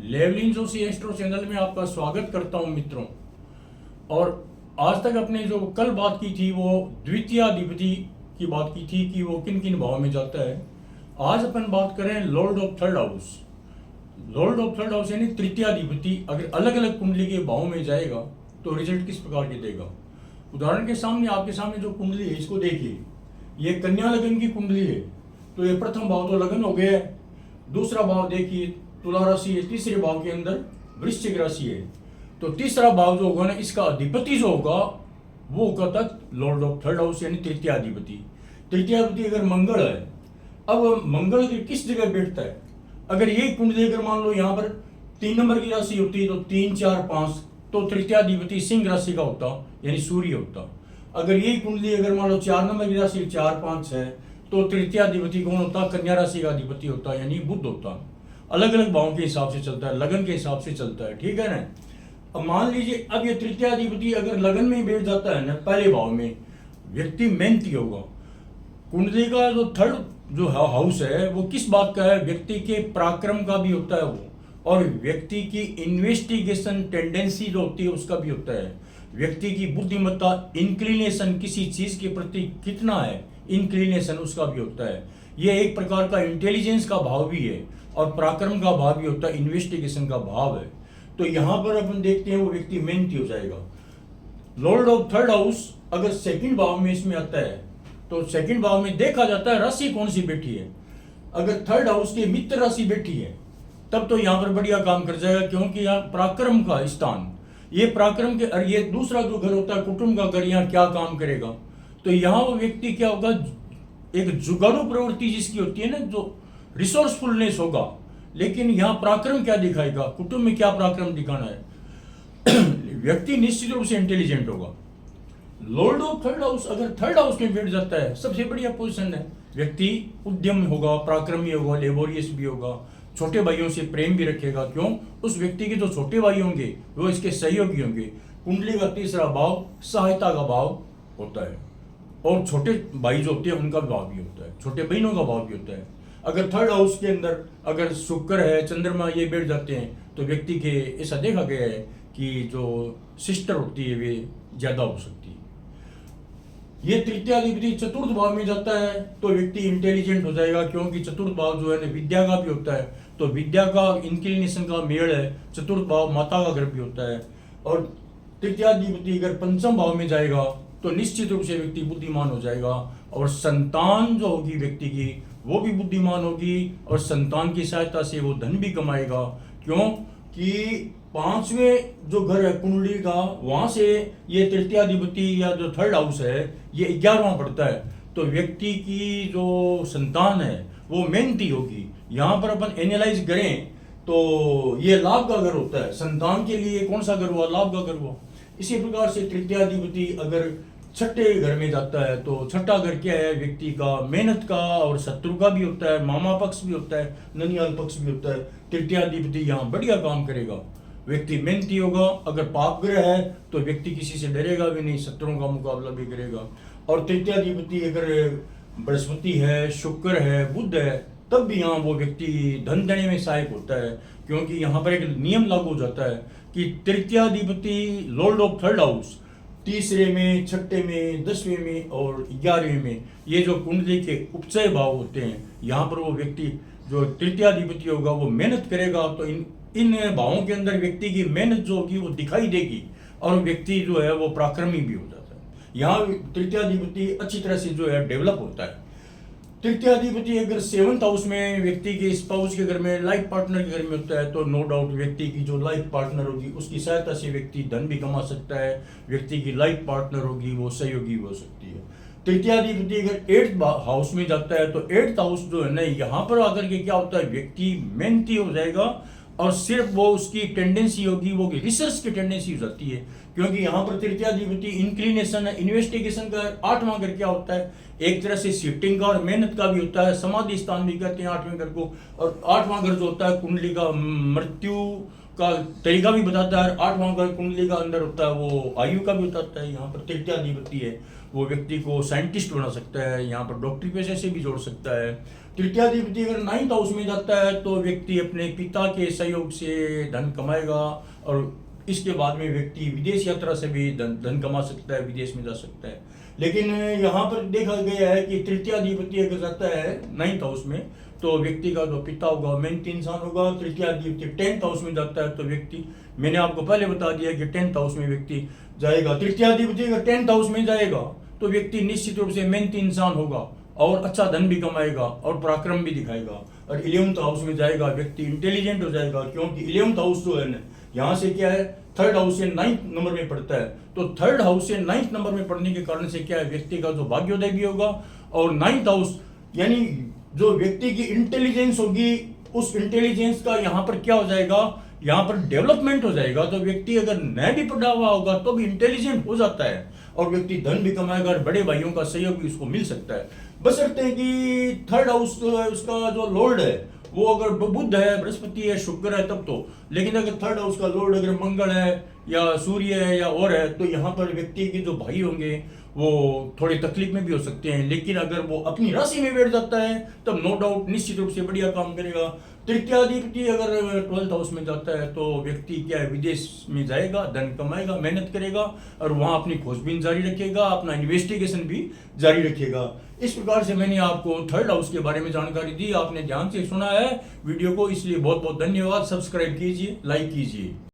लेवलिन Joshi astro channel में आपका स्वागत करता हूं मित्रों। और आज तक अपने जो कल बात की थी वो द्वितीयाधिपति की बात की थी कि वो किन किन भाव में जाता है। आज अपन बात करें Lord of third house. Lord of third house यानी तृतीयाधिपति अगर अलग अलग कुंडली के भाव में जाएगा तो रिजल्ट किस प्रकार के देगा। उदाहरण के सामने आपके सामने जो कुंडली है इसको देखिए, ये कन्या लगन की कुंडली है। तो ये प्रथम भाव तो लगन हो गया है, दूसरा भाव देखिए तुला राशि है, तीसरे भाव के अंदर वृश्चिक राशि है। तो तीसरा भाव जो होगा ना, इसका अधिपति जो होगा वो होगा तक लॉर्ड ऑफ थर्ड हाउस यानी तृतीयाधिपति। तृतीयाधिपति अगर मंगल है, अब मंगल किस जगह बैठता है। अगर ये कुंडली अगर मान लो यहाँ पर 3 नंबर की राशि होती तो 3, 4, 5 तो तृतीयाधिपति सिंह राशि का होता यानी सूर्य होता। अगर ये कुंडली अगर मान लो 4 नंबर की राशि 4, 5 है तो तृतीयाधिपति कौन होता, कन्या राशि का अधिपति होता यानी बुध होता। अलग अलग भावों के हिसाब से चलता है, लगन के हिसाब से चलता है, ठीक है ना। अब मान लीजिए अब ये तृतीयाधिपति अगर लगन में ही बैठ जाता है ना पहले भाव में, व्यक्ति मेहनती होगा। कुंडली का जो थर्ड जो हाउस है वो किस बात का है, व्यक्ति के पराक्रम का भी होता है वो, और व्यक्ति की इन्वेस्टिगेशन टेंडेंसी जो होती है उसका भी होता है। व्यक्ति की बुद्धिमत्ता इंक्लिनेशन किसी चीज के प्रति कितना है, इंक्लिनेशन उसका भी होता है। ये एक प्रकार का इंटेलिजेंस का भाव भी है और पराक्रम का भाव भी होता है, इन्वेस्टिगेशन का भाव है। तो यहाँ पर अपन देखते हैं वो व्यक्ति मेहनती हो जाएगा। लॉर्ड ऑफ थर्ड हाउस अगर सेकंड भाव में इसमें आता है तो सेकंड भाव में देखा जाता है राशि कौन सी बैठी है। अगर थर्ड हाउस की मित्र राशि बैठी है तब तो यहाँ पर बढ़िया काम कर जाएगा, क्योंकि यहाँ पराक्रम का स्थान, ये पराक्रम के, और ये दूसरा जो घर होता है कुटुंब का घर, यहाँ क्या काम करेगा। तो यहाँ वो व्यक्ति क्या होगा, एक जुगाड़ू प्रवृत्ति जिसकी होती है ना, जो रिसोर्सफुलनेस होगा। लेकिन यहाँ पराक्रम क्या दिखाएगा, कुटुंब में क्या पराक्रम दिखाना है। व्यक्ति निश्चित रूप से इंटेलिजेंट होगा। लॉर्ड ऑफ थर्ड हाउस अगर थर्ड हाउस में बैठ जाता है सबसे बढ़िया पोजीशन है। व्यक्ति उद्यम होगा, पराक्रमी होगा, लेबोरियस भी होगा, छोटे भाइयों से प्रेम भी रखेगा। क्यों, उस व्यक्ति के जो छोटे भाई होंगे वो इसके सहयोगी होंगे। कुंडली का तीसरा भाव सहायता का भाव होता है, और छोटे भाई जो होते हैं उनका भाव भी होता है, छोटे बहनों का भाव भी होता है। अगर थर्ड हाउस के अंदर अगर शुक्र है, चंद्रमा ये बैठ जाते हैं तो व्यक्ति के ऐसा देखा गया है कि जो सिस्टर होती है वे ज्यादा हो सकती है। ये तृतीयाधिपति चतुर्थ भाव में जाता है तो व्यक्ति इंटेलिजेंट हो जाएगा, क्योंकि चतुर्थ भाव जो है विद्या का भी होता है। तो विद्या का इंक्लिनेशन का मेल है, चतुर्थ भाव माता का घर भी होता है। और तृतीयाधिपति अगर पंचम भाव में जाएगा तो निश्चित रूप से व्यक्ति बुद्धिमान हो जाएगा, और संतान जो होगी व्यक्ति की वो भी बुद्धिमान होगी, और संतान की सहायता से वो धन भी कमाएगा। क्यों कि 5वें जो घर है कुंडली का, वहां से ये तृतीयाधिपति या जो थर्ड हाउस है ये 11वां पड़ता है। तो व्यक्ति की जो संतान है वो मेहनती होगी। यहाँ पर अपन एनालाइज करें तो ये लाभ का घर होता है। संतान के लिए कौन सा घर हुआ, लाभ का घर हुआ। इसी प्रकार से तृतीयाधिपति अगर छठे घर में जाता है तो छठा घर क्या है, व्यक्ति का मेहनत का और शत्रु का भी होता है, मामा पक्ष भी होता है, ननियाल पक्ष भी होता है। तृतीयाधिपति यहाँ बढ़िया काम करेगा, व्यक्ति मेहनती होगा। अगर पाप ग्रह है तो व्यक्ति किसी से डरेगा भी नहीं, शत्रुओं का मुकाबला भी करेगा। और तृतीयाधिपति अगर बृहस्पति है, शुक्र है, बुध है, तब भी यहाँ वो व्यक्ति धन देने में सहायक होता है। क्योंकि यहाँ पर एक नियम लागू हो जाता है कि तृतीयाधिपति लॉर्ड ऑफ थर्ड हाउस तीसरे में, छठे में, 10वें में और 11वें में, ये जो कुंडली के उपचय भाव होते हैं, यहाँ पर वो व्यक्ति जो तृतीयाधिपति होगा वो मेहनत करेगा। तो इन भावों के अंदर व्यक्ति की मेहनत जो होगी वो दिखाई देगी, और व्यक्ति जो है वो पराक्रमी भी हो जाता है। यहाँ तृतीयाधिपति अच्छी तरह से जो है डेवलप होता है। तृतीयाधिपति अगर 7th हाउस में व्यक्ति के स्पाउस के घर में, लाइफ पार्टनर के घर में होता है तो नो डाउट व्यक्ति की जो लाइफ पार्टनर होगी उसकी सहायता से व्यक्ति धन भी कमा सकता है। व्यक्ति की लाइफ पार्टनर होगी वो सहयोगी हो सकती है। तृतीयाधिपति अगर 8th हाउस में जाता है तो 8th हाउस जो है ना, यहाँ पर आकर के क्या होता है, व्यक्ति मेहनती हो जाएगा, और सिर्फ वो उसकी टेंडेंसी होगी वो रिसर्च की टेंडेंसी हो जाती है। क्योंकि यहाँ पर तृतीयाधिपति इंक्लिनेशन है, इन्वेस्टिगेशन का 8वां घर क्या होता है, एक तरह से शिफ्टिंग का और मेहनत का भी होता है। समाधि स्थान भी कहते हैं 8वें घर को। और 8वां घर जो होता है कुंडली का मृत्यु का तरीका भी बताता है। 8वां घर कुंडली का अंदर होता है वो आयु का भी बताता है। यहाँ पर तृतीयाधिपति है वो व्यक्ति को साइंटिस्ट बना सकता है, यहाँ पर डॉक्टरी पेशे से भी जोड़ सकता है। तृतीयाधिपति अगर 9th हाउस में जाता है तो व्यक्ति अपने पिता के सहयोग से धन कमाएगा, और इसके बाद में व्यक्ति विदेश यात्रा से भी धन कमा सकता है, विदेश में जा सकता है। लेकिन यहाँ पर देखा गया है कि तृतीयाधिपति अगर जाता है 9th हाउस में तो व्यक्ति का जो पिता होगा मेहनती इंसान होगा। तृतीयाधिपति 10th हाउस में जाता है तो व्यक्ति, मैंने आपको पहले बता दिया कि 10th हाउस में व्यक्ति जाएगा। तृतीयाधिपति अगर 10th हाउस में जाएगा तो व्यक्ति निश्चित रूप से मेहनती इंसान होगा और अच्छा धन भी कमाएगा और पराक्रम भी दिखाएगा। और 11th हाउस में जाएगा व्यक्ति इंटेलिजेंट हो जाएगा, क्योंकि 11th हाउस जो है ना, यहाँ से क्या है, 3rd हाउस से 9th नंबर में पड़ता है। तो 3rd हाउस से 9th नंबर में पड़ने के कारण से क्या है, व्यक्ति का जो भाग्योदय भी होगा। और 9th हाउस यानी जो व्यक्ति की इंटेलिजेंस होगी, उस इंटेलिजेंस का यहाँ पर क्या हो जाएगा, यहाँ पर डेवलपमेंट हो जाएगा। तो व्यक्ति अगर न भी पढ़ा हुआ होगा तो भी इंटेलिजेंट हो जाता है और व्यक्ति धन भी कमाएगा और बड़े भाइयों का सहयोग भी उसको मिल सकता है। बशर्ते कि 3rd हाउस जो है उसका जो लॉर्ड है वो अगर बुध है, बृहस्पति है, शुक्र है तब तो। लेकिन अगर 3rd हाउस का लॉर्ड अगर मंगल है या सूर्य है या और है तो यहाँ पर व्यक्ति के जो भाई होंगे वो थोड़ी तकलीफ में भी हो सकते हैं। लेकिन अगर वो अपनी राशि में बैठ जाता है तब नो डाउट निश्चित रूप से बढ़िया काम करेगा। तृतीयाधिपति अगर 12th हाउस में जाता है तो व्यक्ति क्या है, विदेश में जाएगा, धन कमाएगा, मेहनत करेगा और वहाँ अपनी खोजबीन जारी रखेगा, अपना इन्वेस्टिगेशन भी जारी रखेगा। इस प्रकार से मैंने आपको 3rd हाउस के बारे में जानकारी दी, आपने ध्यान से सुना है वीडियो को, इसलिए बहुत बहुत धन्यवाद। सब्सक्राइब कीजिए, लाइक कीजिए।